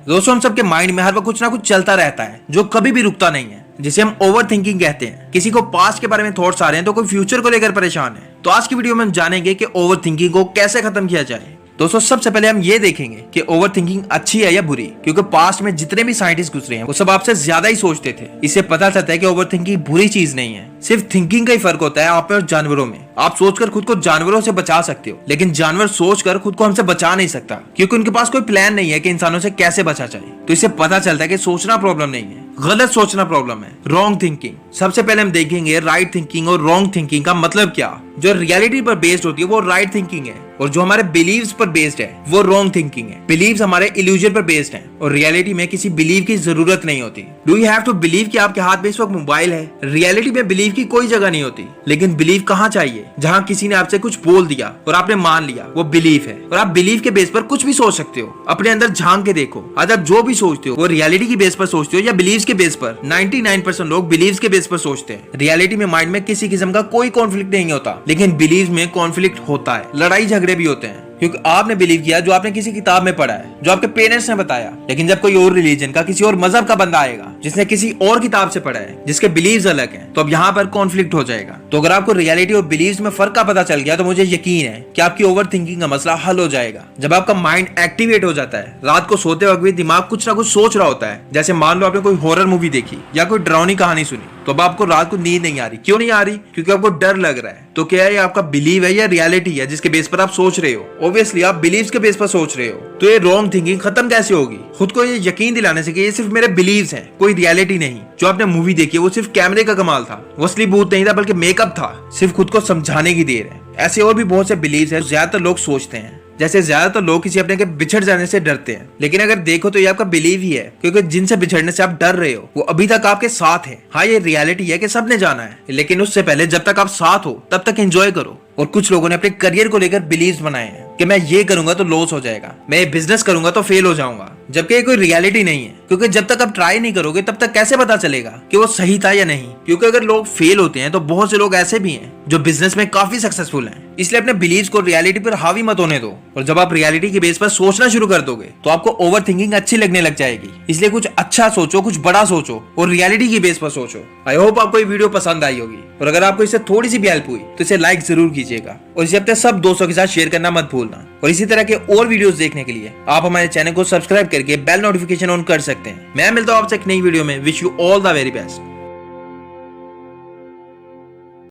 दोस्तों हम सबके माइंड में हर वक्त कुछ ना कुछ चलता रहता है जो कभी भी रुकता नहीं है, जिसे हम ओवर थिंकिंग कहते हैं। किसी को पास्ट के बारे में थॉट्स आ रहे हैं तो कोई फ्यूचर को लेकर परेशान है। तो आज की वीडियो में हम जानेंगे कि ओवर थिंकिंग को कैसे खत्म किया जाए। दोस्तों सबसे पहले हम ये देखेंगे कि ओवर थिंकिंग अच्छी है या बुरी, क्योंकि पास्ट में जितने भी साइंटिस्ट गुजरे हैं वो सब आपसे ज्यादा ही सोचते थे। इससे पता चलता है कि ओवर थिंकिंग बुरी चीज नहीं है, सिर्फ थिंकिंग का ही फर्क होता है आप में और जानवरों में। आप सोचकर खुद को जानवरों से बचा सकते हो, लेकिन जानवर सोचकर खुद को हमसे बचा नहीं सकता, क्योंकि उनके पास कोई प्लान नहीं है कि इंसानों से कैसे बचा जाए। तो इससे पता चलता है कि सोचना प्रॉब्लम नहीं है, गलत सोचना प्रॉब्लम है, रॉन्ग थिंकिंग। सबसे पहले हम देखेंगे राइट थिंकिंग और रॉन्ग थिंकिंग का मतलब क्या। जो रियलिटी पर बेस्ड होती है वो राइट थिंकिंग है, और जो हमारे बिलीव्स पर बेस्ड है वो रॉन्ग थिंकिंग है। बिलीव्स हमारे इल्यूजन पर बेस्ड है, और रियलिटी में किसी बिलीव की जरूरत नहीं होती। Do you have to believe कि आपके हाथ में इस वक्त मोबाइल है? रियलिटी में बिलीव की कोई जगह नहीं होती, लेकिन बिलीव कहाँ चाहिए? जहाँ किसी ने आपसे कुछ बोल दिया और आपने मान लिया, वो बिलीव है। और आप बिलीव के बेस पर कुछ भी सोच सकते हो। अपने अंदर झांक के देखो, आज आप जो भी सोचते हो वो रियलिटी की बेस पर सोचते हो या बिलीव्स के बेस पर। 99% लोग बिलीव्स के बेस पर सोचते हैं। रियलिटी में माइंड में किसी किस्म का कोई कॉन्फ्लिक्ट नहीं होता, लेकिन बिलीव में कॉन्फ्लिक्ट होता है, लड़ाई झगड़े भी होते हैं, क्योंकि आपने बिलीव किया जो आपने किसी किताब में पढ़ा है, जो आपके पेरेंट्स ने बताया। लेकिन जब कोई और रिलीजन का, किसी और मजहब का बंदा आएगा जिसने किसी और किताब से पढ़ा है, जिसके बिलीव्स अलग हैं, तो अब यहाँ पर कॉन्फ्लिक्ट हो जाएगा। तो अगर आपको रियलिटी और बिलीव्स में फर्क का पता चल गया तो मुझे यकीन है कि आपकी ओवर थिंकिंग का मसला हल हो जाएगा। जब आपका माइंड एक्टिवेट हो जाता है, रात को सोते वक्त भी दिमाग कुछ ना कुछ सोच रहा होता है। जैसे मान लो आपने कोई हॉरर मूवी देखी या कोई डरावनी कहानी सुनी, तो अब आपको रात को नींद नहीं आ रही। क्यों नहीं आ रही? क्योंकि आपको डर लग रहा है। तो क्या ये आपका बिलीव है या रियलिटी है जिसके बेस पर आप सोच रहे हो? ऑब्वियसली आप बिलीव्स के बेस पर सोच रहे हो। तो ये रॉन्ग थिंकिंग खत्म कैसे होगी? खुद को ये यकीन दिलाने से कि ये सिर्फ मेरे बिलीव्स हैं, कोई रियलिटी नहीं। जो आपने मूवी देखी है वो सिर्फ कैमरे का कमाल था, वो असली भूत नहीं था बल्कि मेकअप था, सिर्फ खुद को समझाने की देर है। ऐसे और भी बहुत से बिलीव्स हैं ज्यादातर लोग सोचते हैं। जैसे ज्यादातर लोग किसी अपने के बिछड़ जाने से डरते हैं, लेकिन अगर देखो तो ये आपका बिलीव ही है, क्योंकि जिनसे बिछड़ने से आप डर रहे हो वो अभी तक आपके साथ है। हाँ ये रियलिटी है कि सबने जाना है, लेकिन उससे पहले जब तक आप साथ हो तब तक एंजॉय करो। और कुछ लोगों ने अपने करियर को लेकर बिलीव्स बनाए हैं कि मैं ये करूंगा तो लॉस हो जाएगा, मैं ये बिजनेस करूंगा तो फेल हो जाऊंगा, जबकि ये कोई रियलिटी नहीं है। क्योंकि जब तक आप ट्राई नहीं करोगे तब तक कैसे पता चलेगा कि वो सही था या नहीं। क्योंकि अगर लोग फेल होते हैं तो बहुत से लोग ऐसे भी हैं जो बिजनेस में काफी सक्सेसफुल हैं। इसलिए अपने बिलीव्स को रियलिटी पर हावी मत होने दो, और जब आप रियलिटी के बेस पर सोचना शुरू कर दोगे तो आपको ओवर थिंकिंग अच्छी लगने लग जाएगी। इसलिए कुछ अच्छा सोचो, कुछ बड़ा सोचो और रियलिटी की बेस पर सोचो। आई होप आपको ये वीडियो पसंद आई होगी, और अगर आपको इससे थोड़ी सी भी हेल्प हुई तो इसे लाइक जरूर कीजिएगा, और इसे अपने सब दोस्तों के साथ शेयर करना मत भूलना। और इसी तरह के और वीडियोस देखने के लिए आप हमारे चैनल को सब्सक्राइब करके बेल नोटिफिकेशन ऑन कर सकते हैं। मैं मिलता हूं आपसे एक नई वीडियो में। Wish you all the very best.